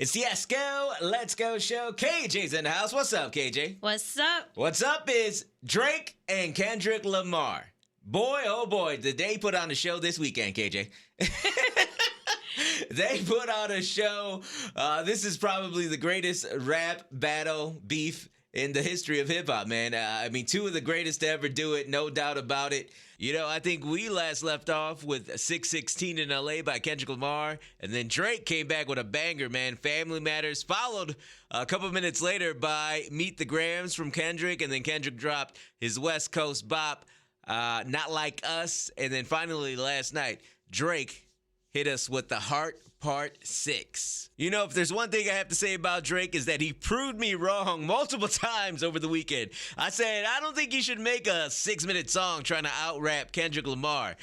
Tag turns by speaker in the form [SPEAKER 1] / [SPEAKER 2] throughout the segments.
[SPEAKER 1] It's the Esko Let's Go show. KJ's in the house. What's up, KJ?
[SPEAKER 2] What's up?
[SPEAKER 1] What's up is Drake and Kendrick Lamar. Boy, oh boy, did they put on a show this weekend, KJ. They put on a show. This is probably the greatest rap battle beef in the history of hip-hop, man. I mean, two of the greatest to ever do it, no doubt about it. You know, I think we last left off with 616 in L.A. by Kendrick Lamar, and then Drake came back with a banger, man. Family Matters, followed a couple minutes later by Meet the Grams from Kendrick, and then Kendrick dropped his West Coast bop, Not Like Us, and then finally last night, Drake hit us with The Heart Part 6. You know, if there's one thing I have to say about Drake is that he proved me wrong multiple times over the weekend. I said, I don't think you should make a 6-minute song trying to out-rap Kendrick Lamar.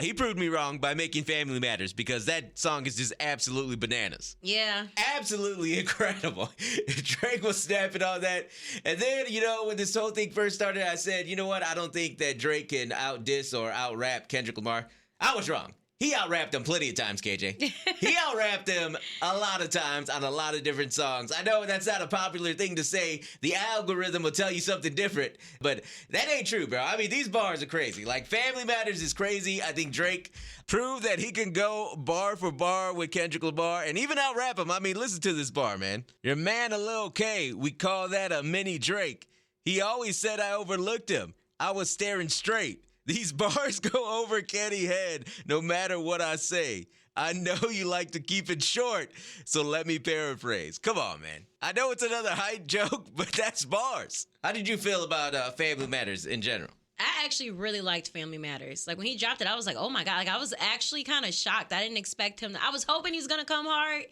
[SPEAKER 1] He proved me wrong by making Family Matters because that song is just absolutely bananas.
[SPEAKER 2] Yeah.
[SPEAKER 1] Absolutely incredible. Drake was snapping on that. And then, you know, when this whole thing first started, I said, you know what? I don't think that Drake can out-diss or out-rap Kendrick Lamar. I was wrong. He out-rapped him plenty of times, KJ. He out-rapped him a lot of times on a lot of different songs. I know that's not a popular thing to say. The algorithm will tell you something different, but that ain't true, bro. I mean, these bars are crazy. Like, Family Matters is crazy. I think Drake proved that he can go bar for bar with Kendrick Lamar and even out-rap him. I mean, listen to this bar, man. Your man, a Lil K, we call that a mini Drake. He always said I overlooked him. I was staring straight. These bars go over Kenny head no matter what I say. I know you like to keep it short, so let me paraphrase. Come on, man. I know it's another hype joke, but that's bars. How did you feel about Family Matters in general?
[SPEAKER 2] I actually really liked Family Matters. Like, when he dropped it, I was like, oh my God. Like, I was actually kind of shocked. I didn't expect him. I was hoping he was going to come hard,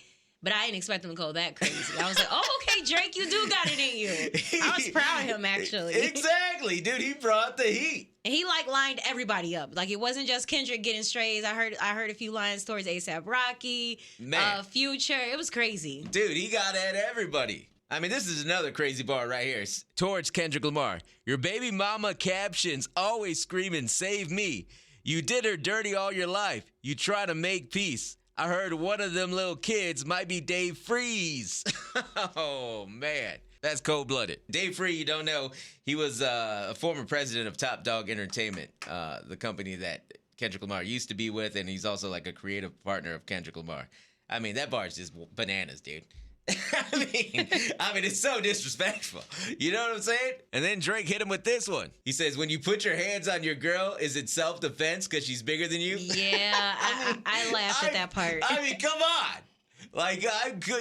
[SPEAKER 2] but I didn't expect him to go that crazy. I was like, oh, okay, Drake, you do got it in you. I was proud of him, actually.
[SPEAKER 1] Exactly, dude. He brought the heat.
[SPEAKER 2] And he, like, lined everybody up. Like, it wasn't just Kendrick getting strays. I heard a few lines towards A$AP Rocky, Future. It was crazy.
[SPEAKER 1] Dude, he got at everybody. I mean, this is another crazy bar right here. Towards Kendrick Lamar. Your baby mama captions always screaming, save me. You did her dirty all your life. You try to make peace. I heard one of them little kids might be Dave Freeze. Oh, man. That's cold-blooded. Dave Free, you don't know, he was a former president of Top Dog Entertainment, the company that Kendrick Lamar used to be with, and he's also like a creative partner of Kendrick Lamar. I mean, that bar is just bananas, dude. I mean, it's so disrespectful. You know what I'm saying? And then Drake hit him with this one. He says, when you put your hands on your girl, is it self-defense because she's bigger than you?
[SPEAKER 2] Yeah, I laughed at that part.
[SPEAKER 1] I mean, come on. Like,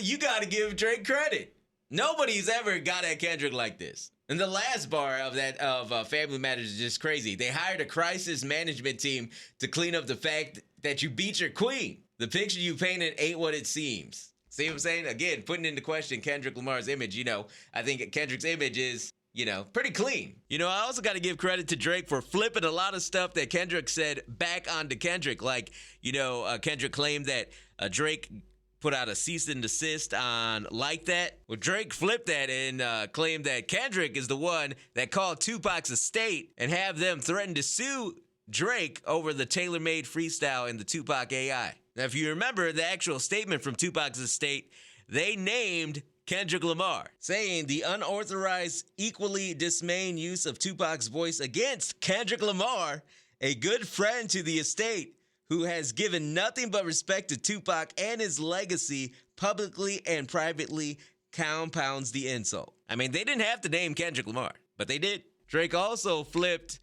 [SPEAKER 1] you got to give Drake credit. Nobody's ever got at Kendrick like this. And the last bar of Family Matters is just crazy. They hired a crisis management team to clean up the fact that you beat your queen. The picture you painted ain't what it seems. See what I'm saying? Again, putting into question Kendrick Lamar's image. You know, I think Kendrick's image is, you know, pretty clean. You know, I also got to give credit to Drake for flipping a lot of stuff that Kendrick said back onto Kendrick. Like, you know, Kendrick claimed that Drake put out a cease and desist on Like That. Well, Drake flipped that and claimed that Kendrick is the one that called Tupac's estate and have them threaten to sue Drake over the tailor-made freestyle in the Tupac AI. Now, if you remember the actual statement from Tupac's estate, they named Kendrick Lamar, saying the unauthorized, equally dismaying use of Tupac's voice against Kendrick Lamar, a good friend to the estate, who has given nothing but respect to Tupac and his legacy publicly and privately, compounds the insult. I mean, they didn't have to name Kendrick Lamar, but they did. Drake also flipped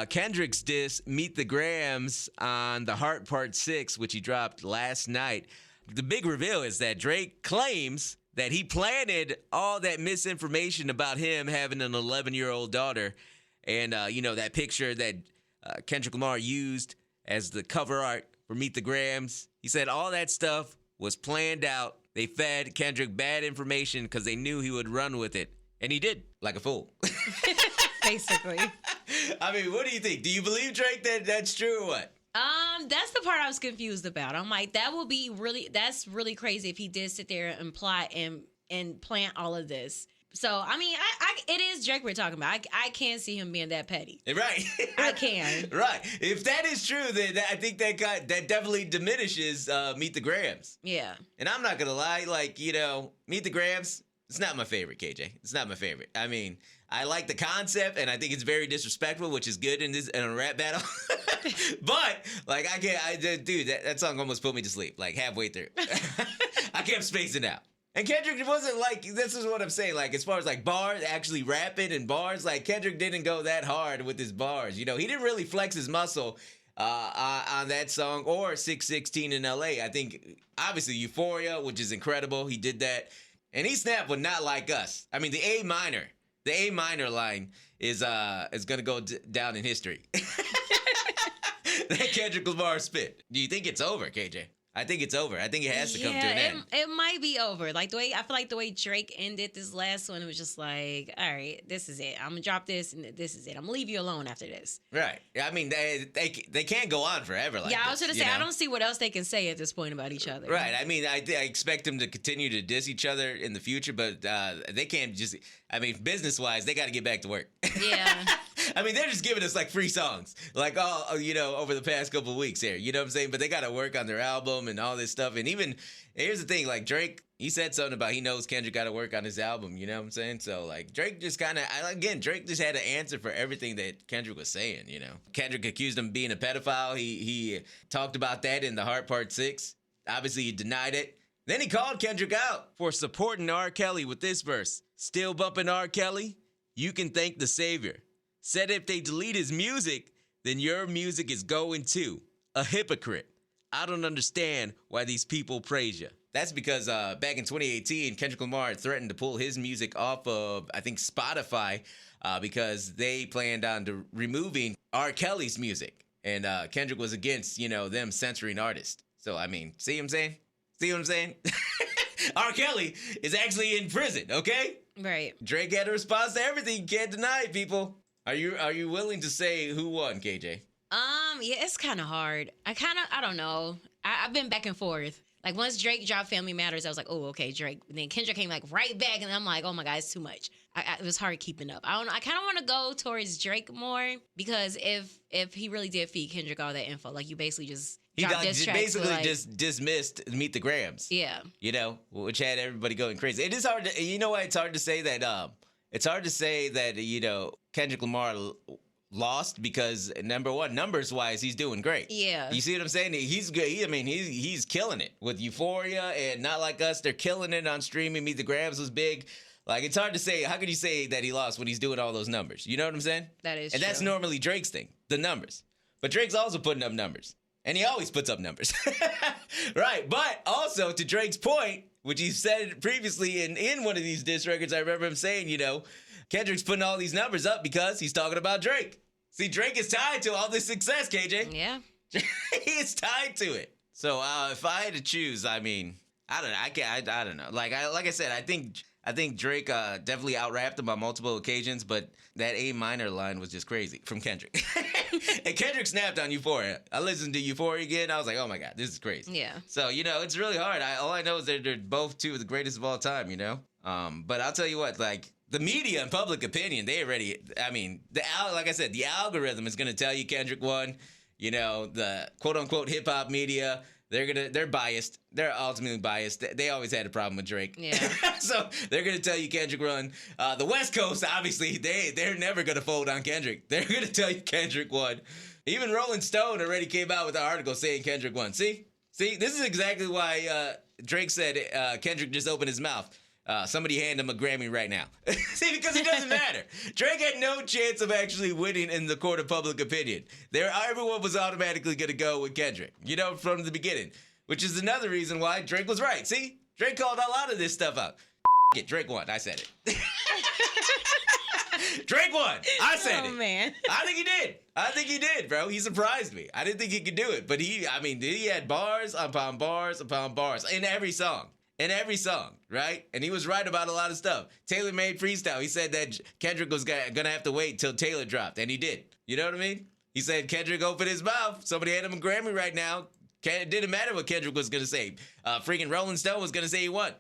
[SPEAKER 1] Kendrick's diss, Meet the Grams, on The Heart Part 6, which he dropped last night. The big reveal is that Drake claims that he planted all that misinformation about him having an 11-year-old daughter. And, you know, that picture that Kendrick Lamar used as the cover art for Meet the Grams. He said all that stuff was planned out. They fed Kendrick bad information because they knew he would run with it. And he did, like a fool.
[SPEAKER 2] Basically.
[SPEAKER 1] I mean, what do you think? Do you believe, Drake, that that's true or what?
[SPEAKER 2] That's the part I was confused about. I'm like, that's really crazy if he did sit there and plot and plant all of this. So I mean, it is Drake we're talking about. I can't see him being that petty.
[SPEAKER 1] Right.
[SPEAKER 2] I can.
[SPEAKER 1] Right. If that is true, then I think that definitely diminishes Meet the Grams.
[SPEAKER 2] Yeah.
[SPEAKER 1] And I'm not gonna lie, like, Meet the Grams, it's not my favorite, KJ. It's not my favorite. I mean, I like the concept, and I think it's very disrespectful, which is good in a rap battle. But like, dude, that song almost put me to sleep, like halfway through. I kept spacing out. And Kendrick wasn't like, this is what I'm saying, like, as far as like bars, actually rapping and bars, like Kendrick didn't go that hard with his bars. He didn't really flex his muscle on that song or 616 in LA. I think obviously Euphoria, which is incredible, he did that, and he snapped with Not Like Us. I mean, the A minor line is gonna go down in history. That Kendrick Lamar spit. Do you think it's over, KJ? I think it's over. I think it has to come to an end.
[SPEAKER 2] It might be over. Like I feel like the way Drake ended this last one, it was just like, all right, this is it. I'm gonna drop this, and this is it. I'm gonna leave you alone after this.
[SPEAKER 1] Right. I mean, they can't go on forever like this.
[SPEAKER 2] I was gonna say, I don't see what else they can say at this point about each other.
[SPEAKER 1] Right. I mean, I expect them to continue to diss each other in the future, but they can't just. I mean, business-wise, they got to get back to work.
[SPEAKER 2] Yeah.
[SPEAKER 1] I mean, they're just giving us like free songs, like all over the past couple of weeks here. You know what I'm saying? But they got to work on their album and all this stuff. And even here's the thing, like Drake, he said something about he knows Kendrick got to work on his album. You know what I'm saying? So like Drake just kind of Drake just had to answer for everything that Kendrick was saying. Kendrick accused him of being a pedophile. He talked about that in the Heart Part 6. Obviously, he denied it. Then he called Kendrick out for supporting R. Kelly with this verse. Still bumping R. Kelly? You can thank the Savior. Said if they delete his music, then your music is going too. A hypocrite. I don't understand why these people praise you. That's because back in 2018, Kendrick Lamar threatened to pull his music off of, I think, Spotify because they planned on removing R. Kelly's music. And Kendrick was against, them censoring artists. So, I mean, see what I'm saying? See what I'm saying? R. Kelly is actually in prison, okay?
[SPEAKER 2] Right.
[SPEAKER 1] Drake had a response to everything. You can't deny it, people. Are you willing to say who won, KJ?
[SPEAKER 2] Yeah, it's kind of hard. I don't know. I've been back and forth. Like once Drake dropped Family Matters, I was like, oh, okay, Drake. And then Kendrick came like right back, and I'm like, oh my God, it's too much. It was hard keeping up. I don't know. I kind of want to go towards Drake more because if he really did feed Kendrick all that info, like you basically just
[SPEAKER 1] just dismissed Meet the Grams.
[SPEAKER 2] Yeah.
[SPEAKER 1] Which had everybody going crazy. It is hard to, it's hard to say that, Kendrick Lamar lost because number one, numbers wise, he's doing great.
[SPEAKER 2] Yeah.
[SPEAKER 1] You see what I'm saying? He's good. He's killing it with Euphoria and Not Like Us. They're killing it on streaming. Meet the Grams was big. Like, it's hard to say. How could you say that he lost when he's doing all those numbers? You know what I'm saying?
[SPEAKER 2] That is
[SPEAKER 1] true. And that's normally Drake's thing, the numbers. But Drake's also putting up numbers. And he always puts up numbers. Right. But also, to Drake's point, which he said previously in one of these diss records, I remember him saying, Kendrick's putting all these numbers up because he's talking about Drake. See, Drake is tied to all this success, KJ.
[SPEAKER 2] Yeah.
[SPEAKER 1] He is tied to it. So if I had to choose, I mean, I don't know. I don't know. Like I said, I think Drake definitely out-rapped him on multiple occasions, but that A minor line was just crazy from Kendrick. And Kendrick snapped on Euphoria. I listened to Euphoria again. I was like, oh my God, this is crazy.
[SPEAKER 2] Yeah.
[SPEAKER 1] So, it's really hard. All I know is they're both two of the greatest of all time, But I'll tell you what, like, the media and public opinion, like I said, the algorithm is going to tell you Kendrick won. The quote-unquote hip-hop media, they're biased. They're ultimately biased. They always had a problem with Drake.
[SPEAKER 2] Yeah.
[SPEAKER 1] So they're going to tell you Kendrick won. The West Coast, obviously, they're never going to fold on Kendrick. They're going to tell you Kendrick won. Even Rolling Stone already came out with an article saying Kendrick won. See, this is exactly why Drake said Kendrick just opened his mouth. Somebody hand him a Grammy right now. See, because it doesn't matter. Drake had no chance of actually winning in the court of public opinion. Everyone was automatically going to go with Kendrick, from the beginning, which is another reason why Drake was right. See, Drake called a lot of this stuff out. Drake won. I said it. Drake won. I said it.
[SPEAKER 2] Oh, man.
[SPEAKER 1] I think he did, bro. He surprised me. I didn't think he could do it, but he had bars upon bars upon bars in every song. In every song, right? And he was right about a lot of stuff. Taylor made freestyle. He said that Kendrick was going to have to wait till Taylor dropped, and he did. You know what I mean? He said Kendrick opened his mouth. Somebody had him a Grammy right now. It didn't matter what Kendrick was going to say. Freaking Rolling Stone was going to say he won.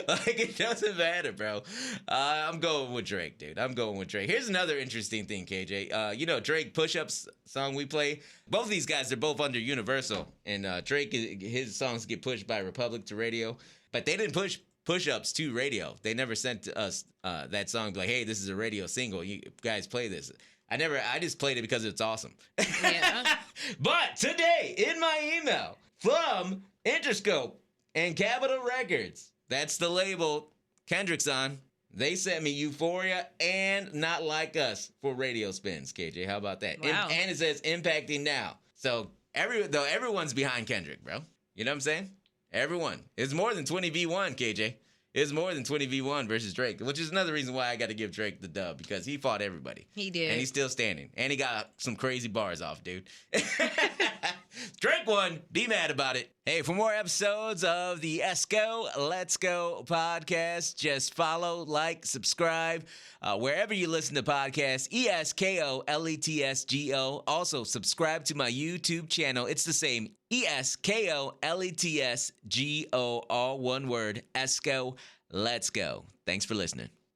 [SPEAKER 1] Like, it doesn't matter, bro. I'm going with Drake, dude. I'm going with Drake. Here's another interesting thing, KJ. You know, Drake Push-Ups song we play. Both of these guys are both under Universal, and Drake, his songs get pushed by Republic to radio, but they didn't push Push-Ups to radio. They never sent us that song like, hey, this is a radio single. You guys play this. I just played it because it's awesome.
[SPEAKER 2] Yeah.
[SPEAKER 1] But today, in my email from Interscope and Capitol Records, that's the label Kendrick's on, they sent me Euphoria and Not Like Us for radio spins, KJ. How about that?
[SPEAKER 2] Wow.
[SPEAKER 1] And it says impacting now. So everyone's behind Kendrick, bro. You know what I'm saying? Everyone. It's more than 20v1, KJ. It's more than 20v1 versus Drake, which is another reason why I got to give Drake the dub, because he fought everybody.
[SPEAKER 2] He did.
[SPEAKER 1] And he's still standing. And he got some crazy bars off, dude. Drake won. Be mad about it. Hey, for more episodes of the Esko Let's Go podcast, just follow, like, subscribe, wherever you listen to podcasts, ESKOLETSGO. Also, subscribe to my YouTube channel. It's the same, ESKOLETSGO, all one word, Esko Let's Go. Thanks for listening.